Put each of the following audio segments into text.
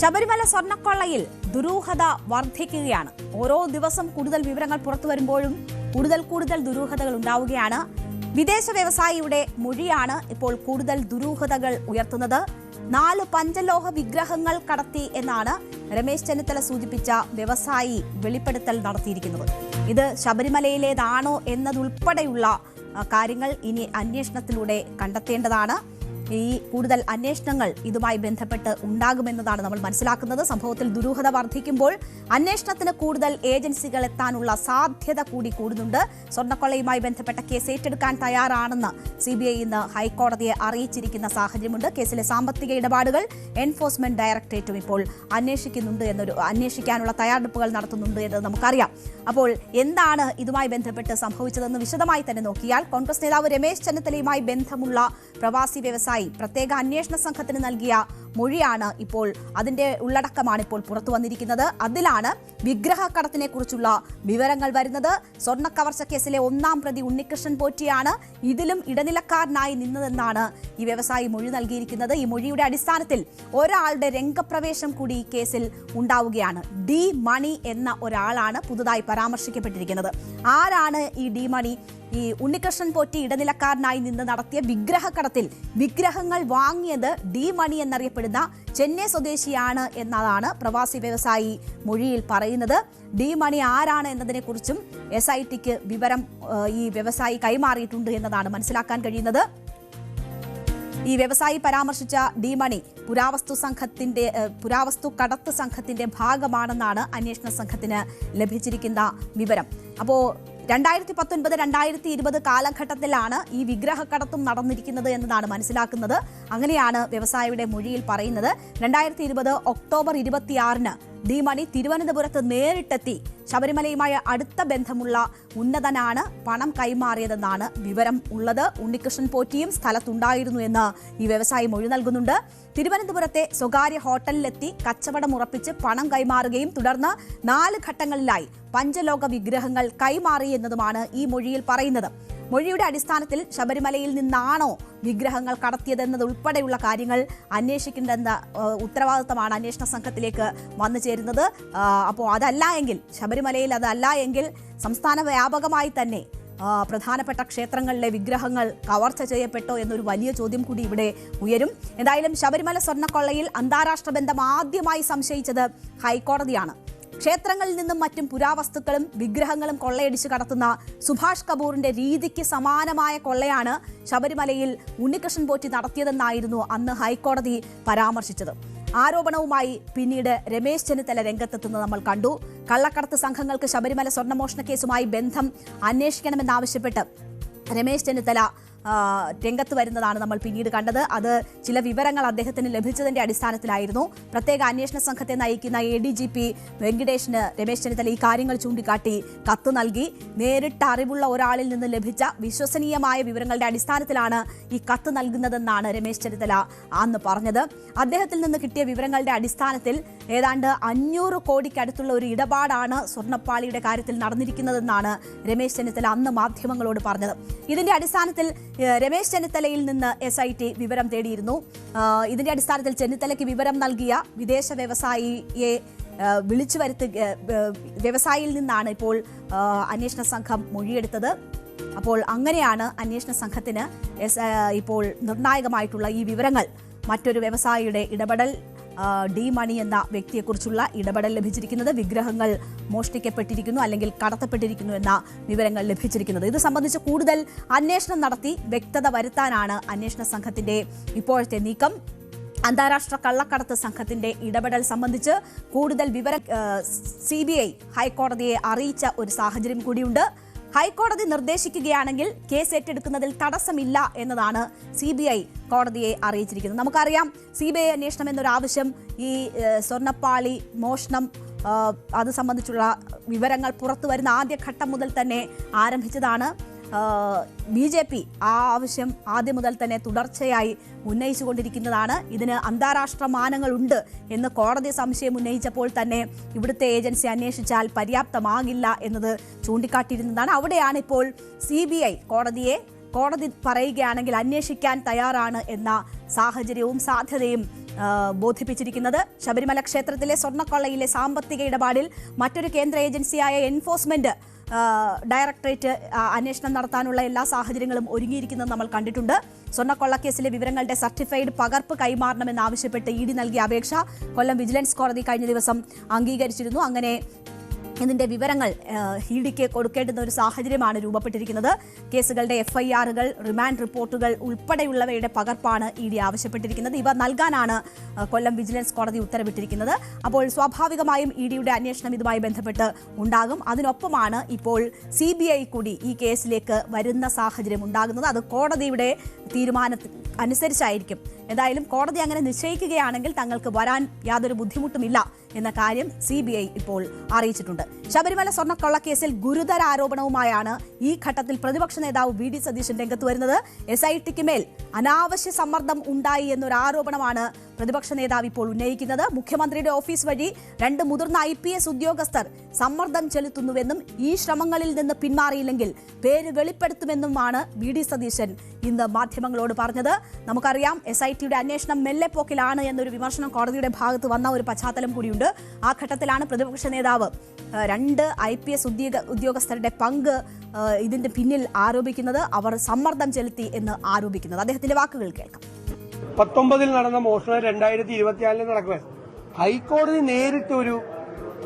ശബരിമല സ്വർണ്ണക്കൊള്ളയിൽ ദുരൂഹത വർദ്ധിക്കുകയാണ്. ഓരോ ദിവസം കൂടുതൽ വിവരങ്ങൾ പുറത്തു വരുമ്പോഴും കൂടുതൽ ദുരൂഹതകൾ ഉണ്ടാവുകയാണ്. വിദേശ വ്യവസായിയുടെ മൊഴിയാണ് ഇപ്പോൾ കൂടുതൽ ദുരൂഹതകൾ ഉയർത്തുന്നത്. 4 പഞ്ചലോഹ വിഗ്രഹങ്ങൾ കടത്തി എന്നാണ് രമേശ് ചെന്നിത്തല സൂചിപ്പിച്ച വ്യവസായി വെളിപ്പെടുത്തൽ നടത്തിയിരിക്കുന്നത്. ഇത് ശബരിമലയിലേതാണോ എന്നതുൾപ്പെടെയുള്ള കാര്യങ്ങൾ ഇനി അന്വേഷണത്തിലൂടെ കണ്ടെത്തേണ്ടതാണ്. ഈ കൂടുതൽ അന്വേഷണങ്ങൾ ഇതുമായി ബന്ധപ്പെട്ട് ഉണ്ടാകുമെന്നതാണ് നമ്മൾ മനസ്സിലാക്കുന്നത്. സംഭവത്തിൽ ദുരൂഹത വർദ്ധിക്കുമ്പോൾ അന്വേഷണത്തിന് കൂടുതൽ ഏജൻസികൾ എത്താനുള്ള സാധ്യത കൂടി കൂടുന്നുണ്ട്. സ്വർണ്ണക്കൊള്ളയുമായി ബന്ധപ്പെട്ട കേസ് ഏറ്റെടുക്കാൻ തയ്യാറാണെന്ന് CBI ഇന്ന് ഹൈക്കോടതിയെ അറിയിച്ചിരിക്കുന്ന സാഹചര്യമുണ്ട്. കേസിലെ സാമ്പത്തിക ഇടപാടുകൾ എൻഫോഴ്സ്മെന്റ് ഡയറക്ടറേറ്റും ഇപ്പോൾ അന്വേഷിക്കാനുള്ള തയ്യാറെടുപ്പുകൾ നടത്തുന്നുണ്ട് എന്ന് നമുക്കറിയാം. അപ്പോൾ എന്താണ് ഇതുമായി ബന്ധപ്പെട്ട് സംഭവിച്ചതെന്ന് വിശദമായി തന്നെ നോക്കിയാൽ, കോൺഗ്രസ് നേതാവ് രമേശ് ചെന്നിത്തലയുമായി ബന്ധമുള്ള പ്രവാസി വ്യവസായി പ്രത്യേക അന്വേഷണ സംഘത്തിന് നൽകിയ മൊഴിയാണ് ഇപ്പോൾ, അതിന്റെ ഉള്ളടക്കമാണ് ഇപ്പോൾ പുറത്തു വന്നിരിക്കുന്നത്. അതിലാണ് വിഗ്രഹ കടത്തിനെ കുറിച്ചുള്ള വിവരങ്ങൾ വരുന്നത്. സ്വർണ്ണ കവർച്ച കേസിലെ 1-ാം പ്രതി ഉണ്ണികൃഷ്ണൻ പോറ്റിയാണ് ഇതിലും ഇടനിലക്കാരനായി നിന്നതെന്നാണ് ഈ വ്യവസായി മൊഴി നൽകിയിരിക്കുന്നത്. ഈ മൊഴിയുടെ അടിസ്ഥാനത്തിൽ ഒരാളുടെ രംഗപ്രവേശം കൂടി ഈ കേസിൽ ഉണ്ടാവുകയാണ്. ഡി മണി എന്ന ഒരാളാണ് പുതുതായി പരാമർശിക്കപ്പെട്ടിരിക്കുന്നത്. ആരാണ് ഈ ഡി മണി? ഈ ഉണ്ണികൃഷ്ണൻ പോറ്റി ഇടനിലക്കാരനായി നിന്ന് നടത്തിയ വിഗ്രഹക്കടത്തിൽ വിഗ്രഹങ്ങൾ വാങ്ങിയത് ഡി മണി എന്നറിയപ്പെടുന്ന ചെന്നൈ സ്വദേശിയാണ് എന്നതാണ് പ്രവാസി വ്യവസായി മൊഴിയിൽ പറയുന്നത്. ഡി മണി ആരാണ് എന്നതിനെക്കുറിച്ചും SITക്ക് വിവരം ഈ വ്യവസായി കൈമാറിയിട്ടുണ്ട് എന്നതാണ് മനസ്സിലാക്കാൻ കഴിയുന്നത്. ഈ വ്യവസായി പരാമർശിച്ച ഡി മണി പുരാവസ്തു കടത്ത് സംഘത്തിന്റെ ഭാഗമാണെന്നാണ് അന്വേഷണ സംഘത്തിന് ലഭിച്ചിരിക്കുന്ന വിവരം. അപ്പോൾ 2019-2020 കാലഘട്ടത്തിലാണ് ഈ വിഗ്രഹക്കടത്തും നടന്നിരിക്കുന്നത് എന്നതാണ് മനസ്സിലാക്കുന്നത്. അങ്ങനെയാണ് വ്യവസായിയുടെ മൊഴിയിൽ പറയുന്നത്. 2020 ഒക്ടോബർ 26-ന് ഡി മണി തിരുവനന്തപുരത്ത് നേരിട്ടെത്തി ശബരിമലയുമായി അടുത്ത ബന്ധമുള്ള ഉന്നതനാണ് പണം കൈമാറിയതെന്നാണ് വിവരം ഉള്ളത്. ഉണ്ണികൃഷ്ണൻ പോറ്റിയും സ്ഥലത്തുണ്ടായിരുന്നു എന്ന് ഈ വ്യവസായി മൊഴി നൽകുന്നുണ്ട്. തിരുവനന്തപുരത്തെ സ്വകാര്യ ഹോട്ടലിലെത്തി കച്ചവടം ഉറപ്പിച്ച് പണം കൈമാറുകയും തുടർന്ന് 4 ഘട്ടങ്ങളിലായി പഞ്ചലോക വിഗ്രഹങ്ങൾ കൈമാറി എന്നതുമാണ് ഈ മൊഴിയിൽ പറയുന്നത്. മൊഴിയുടെ അടിസ്ഥാനത്തിൽ ശബരിമലയിൽ നിന്നാണോ വിഗ്രഹങ്ങൾ കടത്തിയതെന്നതുൾപ്പെടെയുള്ള കാര്യങ്ങൾ അന്വേഷിക്കേണ്ടെന്ന ഉത്തരവാദിത്തമാണ് അന്വേഷണ സംഘത്തിലേക്ക് വന്നു ചേരുന്നത്. അപ്പോൾ അതല്ല എങ്കിൽ, ശബരിമലയിൽ അതല്ല എങ്കിൽ സംസ്ഥാന വ്യാപകമായി തന്നെ പ്രധാനപ്പെട്ട ക്ഷേത്രങ്ങളിലെ വിഗ്രഹങ്ങൾ കവർച്ച ചെയ്യപ്പെട്ടോ എന്നൊരു വലിയ ചോദ്യം കൂടി ഇവിടെ ഉയരും. എന്തായാലും ശബരിമല സ്വർണ്ണക്കൊള്ളയിൽ അന്താരാഷ്ട്ര ബന്ധം ആദ്യമായി സംശയിച്ചത് ഹൈക്കോടതിയാണ്. ക്ഷേത്രങ്ങളിൽ നിന്നും മറ്റും പുരാവസ്തുക്കളും വിഗ്രഹങ്ങളും കൊള്ളയടിച്ച് കടത്തുന്ന സുഭാഷ് കപൂറിന്റെ രീതിക്ക് സമാനമായ കൊള്ളയാണ് ശബരിമലയിൽ ഉണ്ണികൃഷ്ണൻ പോറ്റി നടത്തിയതെന്നായിരുന്നു അന്ന് ഹൈക്കോടതി പരാമർശിച്ചത്. ആരോപണവുമായി പിന്നീട് രമേശ് ചെന്നിത്തല രംഗത്തെത്തുന്നത് നമ്മൾ കണ്ടു. കള്ളക്കടത്ത് സംഘങ്ങൾക്ക് ശബരിമല സ്വർണ്ണമോഷണ കേസുമായി ബന്ധം അന്വേഷിക്കണമെന്നാവശ്യപ്പെട്ട് രമേശ് ചെന്നിത്തല രംഗത്ത് വരുന്നതാണ് നമ്മൾ പിന്നീട് കണ്ടത്. അത് ചില വിവരങ്ങൾ അദ്ദേഹത്തിന് ലഭിച്ചതിന്റെ അടിസ്ഥാനത്തിലായിരുന്നു. പ്രത്യേക അന്വേഷണ സംഘത്തെ നയിക്കുന്ന ADGP വെങ്കിടേഷിന് രമേശ് ചെന്നിത്തല ഈ കാര്യങ്ങൾ ചൂണ്ടിക്കാട്ടി കത്ത് നൽകി. നേരിട്ട് അറിവുള്ള ഒരാളിൽ നിന്ന് ലഭിച്ച വിശ്വസനീയമായ വിവരങ്ങളുടെ അടിസ്ഥാനത്തിലാണ് ഈ കത്ത് നൽകുന്നതെന്നാണ് രമേശ് ചെന്നിത്തല അന്ന് പറഞ്ഞത്. അദ്ദേഹത്തിൽ നിന്ന് കിട്ടിയ വിവരങ്ങളുടെ അടിസ്ഥാനത്തിൽ ഏതാണ്ട് 500 കോടിക്കടുത്തുള്ള ഒരു ഇടപാടാണ് സ്വർണ്ണപ്പാളിയുടെ കാര്യത്തിൽ നടന്നിരിക്കുന്നതെന്നാണ് രമേശ് ചെന്നിത്തല അന്ന് മാധ്യമങ്ങളോട് പറഞ്ഞത്. ഇതിന്റെ അടിസ്ഥാനത്തിൽ രമേശ് ചെന്നിത്തലയിൽ നിന്ന് SIT വിവരം തേടിയിരുന്നു. ഇതിന്റെ അടിസ്ഥാനത്തിൽ ചെന്നിത്തലയ്ക്ക് വിവരം നൽകിയ വിദേശ വ്യവസായിയെ വിളിച്ചു വ്യവസായിയിൽ നിന്നാണ് ഇപ്പോൾ അന്വേഷണ സംഘം മൊഴിയെടുത്തത്. അപ്പോൾ അങ്ങനെയാണ് അന്വേഷണ സംഘത്തിന് ഇപ്പോൾ നിർണായകമായിട്ടുള്ള ഈ വിവരങ്ങൾ, മറ്റൊരു വ്യവസായിയുടെ ഇടപെടൽ, ഡി മണി എന്ന വ്യക്തിയെക്കുറിച്ചുള്ള ഇടപെടൽ ലഭിച്ചിരിക്കുന്നത്, വിഗ്രഹങ്ങൾ മോഷ്ടിക്കപ്പെട്ടിരിക്കുന്നു അല്ലെങ്കിൽ കടത്തപ്പെട്ടിരിക്കുന്നു എന്ന വിവരങ്ങൾ ലഭിച്ചിരിക്കുന്നത്. ഇത് സംബന്ധിച്ച് കൂടുതൽ അന്വേഷണം നടത്തി വ്യക്തത വരുത്താനാണ് അന്വേഷണ സംഘത്തിന്റെ ഇപ്പോഴത്തെ നീക്കം. അന്താരാഷ്ട്ര കള്ളക്കടത്ത് സംഘത്തിന്റെ ഇടപെടൽ സംബന്ധിച്ച് കൂടുതൽ വിവരം CBI ഹൈക്കോടതിയെ അറിയിച്ച ഒരു സാഹചര്യം കൂടിയുണ്ട്. ഹൈക്കോടതി നിർദ്ദേശിക്കുകയാണെങ്കിൽ കേസ് ഏറ്റെടുക്കുന്നതിൽ തടസ്സമില്ല എന്നതാണ് CBI കോടതിയെ അറിയിച്ചിരിക്കുന്നത്. നമുക്കറിയാം, CBI അന്വേഷണം എന്നൊരാവശ്യം ഈ സ്വർണ്ണപ്പാളി മോഷണം അത് സംബന്ധിച്ചുള്ള വിവരങ്ങൾ പുറത്തു വരുന്ന ആദ്യഘട്ടം മുതൽ തന്നെ ആരംഭിച്ചതാണ്. BJP ആ ആവശ്യം ആദ്യം മുതൽ തന്നെ തുടർച്ചയായി ഉന്നയിച്ചുകൊണ്ടിരിക്കുന്നതാണ്. ഇതിന് അന്താരാഷ്ട്ര മാനങ്ങളുണ്ട് എന്ന് കോടതി സംശയം ഉന്നയിച്ചപ്പോൾ തന്നെ ഇവിടുത്തെ ഏജൻസി അന്വേഷിച്ചാൽ പര്യാപ്തമാകില്ല എന്നത് ചൂണ്ടിക്കാട്ടിയിരുന്നതാണ്. അവിടെയാണ് ഇപ്പോൾ CBI കോടതി പറയുകയാണെങ്കിൽ അന്വേഷിക്കാൻ തയ്യാറാണ് എന്ന സാഹചര്യവും സാധ്യതയും ബോധിപ്പിച്ചിരിക്കുന്നത്. ശബരിമല ക്ഷേത്രത്തിലെ സ്വർണ്ണക്കൊള്ളയിലെ സാമ്പത്തിക ഇടപാടിൽ മറ്റൊരു കേന്ദ്ര ഏജൻസിയായ എൻഫോഴ്സ്മെന്റ് ഡയറക്ടറേറ്റ് അന്വേഷണം നടത്താനുള്ള എല്ലാ സാഹചര്യങ്ങളും ഒരുങ്ങിയിരിക്കുന്നത് നമ്മൾ കണ്ടിട്ടുണ്ട്. സ്വർണ്ണക്കൊള്ളക്കേസിലെ വിവരങ്ങളുടെ സർട്ടിഫൈഡ് പകർപ്പ് കൈമാറണമെന്നാവശ്യപ്പെട്ട് ഇഡി നൽകിയ അപേക്ഷ കൊല്ലം വിജിലൻസ് കോടതി കഴിഞ്ഞ ദിവസം അംഗീകരിച്ചിരുന്നു. അങ്ങനെ ഇതിന്റെ വിവരങ്ങൾ ഇഡിക്ക് കൊടുക്കേണ്ടുന്ന ഒരു സാഹചര്യമാണ് രൂപപ്പെട്ടിരിക്കുന്നത്. കേസുകളുടെ FIRകൾ, റിമാൻഡ് റിപ്പോർട്ടുകൾ ഉൾപ്പെടെയുള്ളവയുടെ പകർപ്പാണ് ഇഡി ആവശ്യപ്പെട്ടിരിക്കുന്നത്. ഇവ നൽകാനാണ് കൊല്ലം വിജിലൻസ് കോടതി ഉത്തരവിട്ടിരിക്കുന്നത്. അപ്പോൾ സ്വാഭാവികമായും ഇഡിയുടെ അന്വേഷണം ഇതുമായി ബന്ധപ്പെട്ട് ഉണ്ടാകും. അതിനൊപ്പമാണ് ഇപ്പോൾ CBI കൂടി ഈ കേസിലേക്ക് വരുന്ന സാഹചര്യം ഉണ്ടാകുന്നത്. അത് കോടതിയുടെ തീരുമാനത്തിന് അനുസരിച്ചായിരിക്കും. എന്തായാലും കോടതി അങ്ങനെ നിശ്ചയിക്കുകയാണെങ്കിൽ തങ്ങൾക്ക് വരാൻ യാതൊരു ബുദ്ധിമുട്ടുമില്ല എന്ന കാര്യം CBI ഇപ്പോൾ അറിയിച്ചിട്ടുണ്ട്. ശബരിമല സ്വർണ്ണക്കൊള്ളക്കേസിൽ ഗുരുതര ആരോപണവുമായാണ് ഈ ഘട്ടത്തിൽ പ്രതിപക്ഷ നേതാവ് VD സതീശൻ രംഗത്ത് വരുന്നത്. SITക്ക് മേൽ അനാവശ്യ സമ്മർദ്ദം ഉണ്ടായി എന്നൊരു ആരോപണമാണ് പ്രതിപക്ഷ നേതാവ് ഇപ്പോൾ ഉന്നയിക്കുന്നത്. മുഖ്യമന്ത്രിയുടെ ഓഫീസ് വഴി 2 മുതിർന്ന IPS ഉദ്യോഗസ്ഥർ സമ്മർദ്ദം ചെലുത്തുന്നുവെന്നും ഈ ശ്രമങ്ങളിൽ നിന്ന് പിന്മാറിയില്ലെങ്കിൽ പേര് വെളിപ്പെടുത്തുമെന്നുമാണ് VD സതീശൻ ഇന്ന് മാധ്യമങ്ങളോട് പറഞ്ഞത്. നമുക്കറിയാം SITയുടെ അന്വേഷണം മെല്ലെപ്പോക്കിലാണ് എന്നൊരു വിമർശനം കോടതിയുടെ ഭാഗത്ത് വന്ന ഒരു പശ്ചാത്തലം കൂടിയുണ്ട്. ആ ഘട്ടത്തിലാണ് പ്രതിപക്ഷ നേതാവ് 2 IPS ഉദ്യോഗസ്ഥരുടെ പങ്ക് ഇതിന്റെ പിന്നിൽ ആരോപിക്കുന്നത്. അവർ സമ്മർദ്ദം ചെലുത്തി എന്ന് ആരോപിക്കുന്നത്. അദ്ദേഹത്തിന്റെ വാക്കുകൾ കേൾക്കാം. 19 നടന്ന മോഷണം 2024 നടക്കുക. ഹൈക്കോടതി നേരിട്ട് ഒരു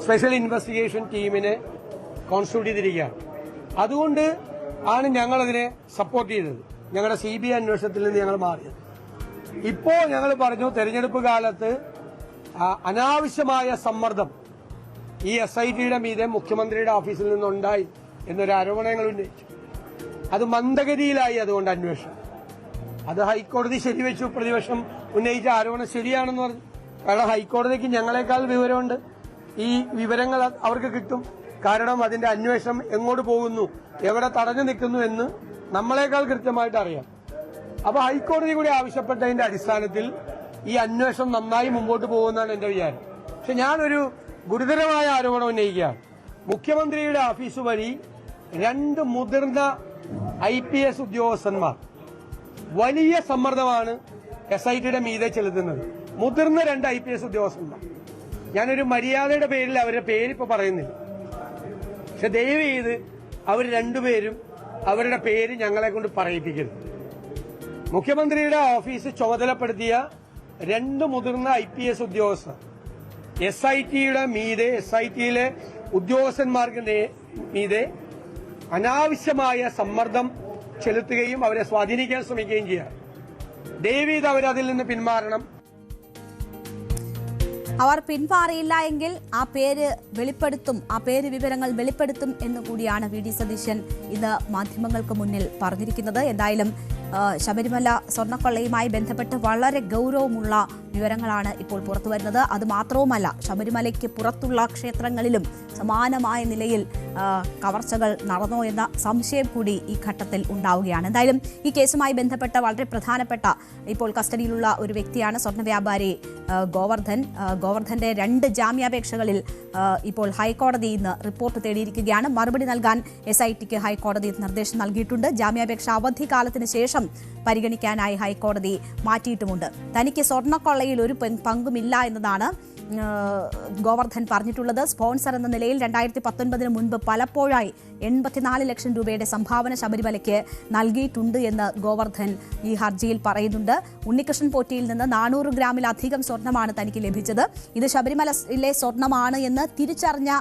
സ്പെഷ്യൽ ഇൻവെസ്റ്റിഗേഷൻ ടീമിനെ കോൺസ്റ്റിറ്റ്യൂട്ട് ചെയ്തിരിക്കുകയാണ്. അതുകൊണ്ട് ആണ് ഞങ്ങളതിനെ സപ്പോർട്ട് ചെയ്തത്. ഞങ്ങളുടെ CBI അന്വേഷണത്തിൽ നിന്ന് ഞങ്ങൾ മാറിയത്. ഇപ്പോൾ ഞങ്ങൾ പറഞ്ഞു, തെരഞ്ഞെടുപ്പ് കാലത്ത് അനാവശ്യമായ സമ്മർദ്ദം ഈ SITയുടെ മീതെ മുഖ്യമന്ത്രിയുടെ ഓഫീസിൽ നിന്നുണ്ടായി എന്നൊരു ആരോപണം ഞങ്ങൾ ഉന്നയിച്ചു. അത് മന്ദഗതിയിലായി. അതുകൊണ്ട് അന്വേഷണം അത് ഹൈക്കോടതി ശരിവെച്ചു. പ്രതിപക്ഷം ഉന്നയിച്ച ആരോപണം ശരിയാണെന്ന് പറഞ്ഞു. കാരണം ഹൈക്കോടതിക്ക് ഞങ്ങളെക്കാൾ വിവരമുണ്ട്. ഈ വിവരങ്ങൾ അവർക്ക് കിട്ടും. കാരണം അതിന്റെ അന്വേഷണം എങ്ങോട്ട് പോകുന്നു, എവിടെ തടഞ്ഞു നിൽക്കുന്നു എന്ന് നമ്മളെക്കാൾ കൃത്യമായിട്ട് അറിയാം. അപ്പൊ ഹൈക്കോടതി കൂടി ആവശ്യപ്പെട്ടതിന്റെ അടിസ്ഥാനത്തിൽ ഈ അന്വേഷണം നന്നായി മുമ്പോട്ട് പോകുമെന്നാണ് എന്റെ വിചാരം. പക്ഷെ ഞാനൊരു ഗുരുതരമായ ആരോപണം ഉന്നയിക്കുകയാണ്. മുഖ്യമന്ത്രിയുടെ ഓഫീസ് വഴി 2 മുതിർന്ന IPS ഉദ്യോഗസ്ഥന്മാർ വലിയ സമ്മർദ്ദമാണ് SITയുടെ മീതെ ചെലുത്തുന്നത്. മുതിർന്ന 2 IPS ഉദ്യോഗസ്ഥന്മാർ. ഞാനൊരു മര്യാദയുടെ പേരിൽ അവരുടെ പേരിപ്പോ പറയുന്നില്ല. പക്ഷെ ദയവ് ചെയ്ത് അവർ 2 പേരും അവരുടെ പേര് ഞങ്ങളെ കൊണ്ട് പറയിപ്പിക്കരുത്. മുഖ്യമന്ത്രിയുടെ ഓഫീസ് ചുമതലപ്പെടുത്തിയ 2 മുതിർന്ന IPS ഉദ്യോഗസ്ഥർ SITയുടെ മീതെ, SITയിലെ ഉദ്യോഗസ്ഥന്മാർക്ക് മീതെ അനാവശ്യമായ സമ്മർദ്ദം ചെലുത്തുകയും അവരെ സ്വാധീനിക്കാൻ ശ്രമിക്കുകയും ചെയ്യാം. ദയവീത് അവരതിൽ നിന്ന് പിന്മാറണം. അവർ പിന്മാറിയില്ല എങ്കിൽ ആ പേര് വെളിപ്പെടുത്തും, ആ പേര് വിവരങ്ങൾ വെളിപ്പെടുത്തും എന്ന് കൂടിയാണ് VD സതീശൻ ഇന്ന് മാധ്യമങ്ങൾക്ക് മുന്നിൽ പറഞ്ഞിരിക്കുന്നത്. എന്തായാലും ശബരിമല സ്വർണ്ണക്കൊള്ളയുമായി ബന്ധപ്പെട്ട് വളരെ ഗൗരവമുള്ള വിവരങ്ങളാണ് ഇപ്പോൾ പുറത്തു വരുന്നത്. അത് മാത്രവുമല്ല, ശബരിമലയ്ക്ക് പുറത്തുള്ള ക്ഷേത്രങ്ങളിലും സമാനമായ നിലയിൽ കവർച്ചകൾ നടന്നോ എന്ന സംശയം കൂടി ഈ ഘട്ടത്തിൽ ഉണ്ടാവുകയാണ്. എന്തായാലും ഈ കേസുമായി ബന്ധപ്പെട്ട വളരെ പ്രധാനപ്പെട്ട ഇപ്പോൾ കസ്റ്റഡിയിലുള്ള ഒരു വ്യക്തിയാണ് സ്വർണ്ണ വ്യാപാരി ഗോവർദ്ധന്റെ 2 ജാമ്യാപേക്ഷകളിൽ ഇപ്പോൾ ഹൈക്കോടതി ഇന്ന് റിപ്പോർട്ട് തേടിയിരിക്കുകയാണ്. മറുപടി നൽകാൻ SITക്ക് ഹൈക്കോടതി നിർദ്ദേശം നൽകിയിട്ടുണ്ട്. ജാമ്യാപേക്ഷ അവധിക്കാലത്തിന് ശേഷം പരിഗണിക്കാനായി ഹൈക്കോടതി മാറ്റിയിട്ടുമുണ്ട്. തനിക്ക് സ്വർണ്ണക്കൊള്ളയിൽ ഒരു പങ്കുമില്ല എന്നതാണ് ഗോവർദ്ധൻ പറഞ്ഞിട്ടുള്ളത്. സ്പോൺസർ എന്ന നിലയിൽ 2019 മുൻപ് പലപ്പോഴായി 84 ലക്ഷം രൂപയുടെ സംഭാവന ശബരിമലയ്ക്ക് നൽകിയിട്ടുണ്ട് എന്ന് ഗോവർദ്ധൻ ഈ ഹർജിയിൽ പറയുന്നുണ്ട്. ഉണ്ണികൃഷ്ണൻ പോറ്റിയിൽ നിന്ന് 400 ഗ്രാമിലധികം സ്വർണ്ണമാണ് തനിക്ക് ലഭിച്ചത്. ഇത് ശബരിമലയിലെ സ്വർണ്ണമാണ് എന്ന് തിരിച്ചറിഞ്ഞ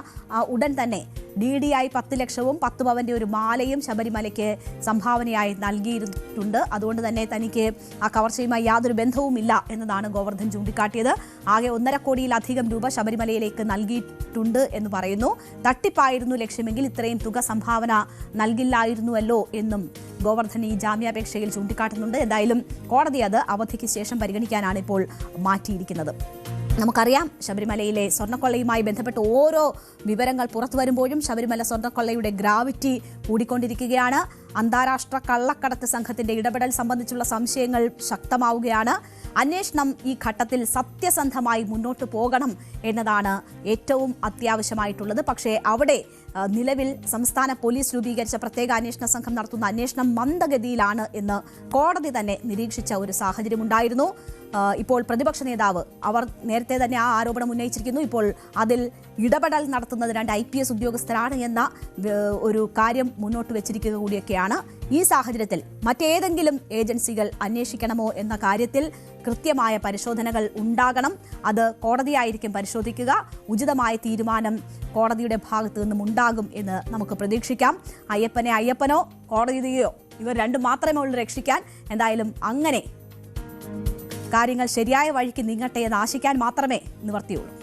ഉടൻ തന്നെ DDI 10 ലക്ഷവും 10 പവന്റെ ഒരു മാലയും ശബരിമലയ്ക്ക് സംഭാവനയായി നൽകിയിട്ടുണ്ട്. അതുകൊണ്ട് തന്നെ തനിക്ക് ആ കവർച്ചയുമായി യാതൊരു ബന്ധവുമില്ല എന്നതാണ് ഗോവർദ്ധൻ ചൂണ്ടിക്കാട്ടിയത്. ആകെ 1.5 കോടിയിലധികം രൂപ ശബരിമലയിലേക്ക് നൽകിയിട്ടുണ്ട് എന്ന് പറയുന്നു. തട്ടിപ്പായിരുന്നു ലക്ഷ്യമെങ്കിൽ ഇത്രയും തുക സംഭാവന നൽകില്ലായിരുന്നുവല്ലോ എന്നും ഗോവർദ്ധൻ ഈ ജാമ്യാപേക്ഷയിൽ ചൂണ്ടിക്കാട്ടുന്നുണ്ട്. എന്തായാലും കോടതി അത് അവധിക്ക് ശേഷം പരിഗണിക്കാനാണ് ഇപ്പോൾ മാറ്റിയിരിക്കുന്നത്. നമുക്കറിയാം, ശബരിമലയിലെ സ്വർണ്ണക്കൊള്ളയുമായി ബന്ധപ്പെട്ട് ഓരോ വിവരങ്ങൾ പുറത്തു വരുമ്പോഴും ശബരിമല സ്വർണ്ണക്കൊള്ളയുടെ ഗ്രാവിറ്റി കൂടിക്കൊണ്ടിരിക്കുകയാണ്. അന്താരാഷ്ട്ര കള്ളക്കടത്ത് സംഘത്തിന്റെ ഇടപെടൽ സംബന്ധിച്ചുള്ള സംശയങ്ങൾ ശക്തമാവുകയാണ്. അന്വേഷണം ഈ ഘട്ടത്തിൽ സത്യസന്ധമായി മുന്നോട്ട് പോകണം എന്നതാണ് ഏറ്റവും അത്യാവശ്യമായിട്ടുള്ളത്. പക്ഷേ അവിടെ നിലവിൽ സംസ്ഥാന പോലീസ് രൂപീകരിച്ച പ്രത്യേക അന്വേഷണ സംഘം നടത്തുന്ന അന്വേഷണം മന്ദഗതിയിലാണ് എന്ന് കോടതി തന്നെ നിരീക്ഷിച്ച ഒരു സാഹചര്യമുണ്ടായിരുന്നു. ഇപ്പോൾ പ്രതിപക്ഷ നേതാവ് അവർ നേരത്തെ തന്നെ ആ ആരോപണം ഉന്നയിച്ചിരിക്കുന്നു. ഇപ്പോൾ അതിൽ ഇടപെടൽ നടത്തുന്നത് 2 IPS ഉദ്യോഗസ്ഥരാണ് എന്ന ഒരു കാര്യം മുന്നോട്ട് വെച്ചിരിക്കുക കൂടിയൊക്കെയാണ്. ഈ സാഹചര്യത്തിൽ മറ്റേതെങ്കിലും ഏജൻസികൾ അന്വേഷിക്കണമോ എന്ന കാര്യത്തിൽ കൃത്യമായ പരിശോധനകൾ ഉണ്ടാകണം. അത് കോടതിയായിരിക്കും പരിശോധിക്കുക. ഉചിതമായ തീരുമാനം കോടതിയുടെ ഭാഗത്തു നിന്നും ഉണ്ടാകും എന്ന് നമുക്ക് പ്രതീക്ഷിക്കാം. അയ്യപ്പനോ കോടതിയോ ഇവർ രണ്ടും മാത്രമേ ഉള്ളൂ രക്ഷിക്കാൻ. എന്തായാലും അങ്ങനെ കാര്യങ്ങൾ ശരിയായ വഴിക്ക് നീങ്ങട്ടെ എന്ന് ആശിക്കാൻ മാത്രമേ നിവർത്തിയുള്ളൂ.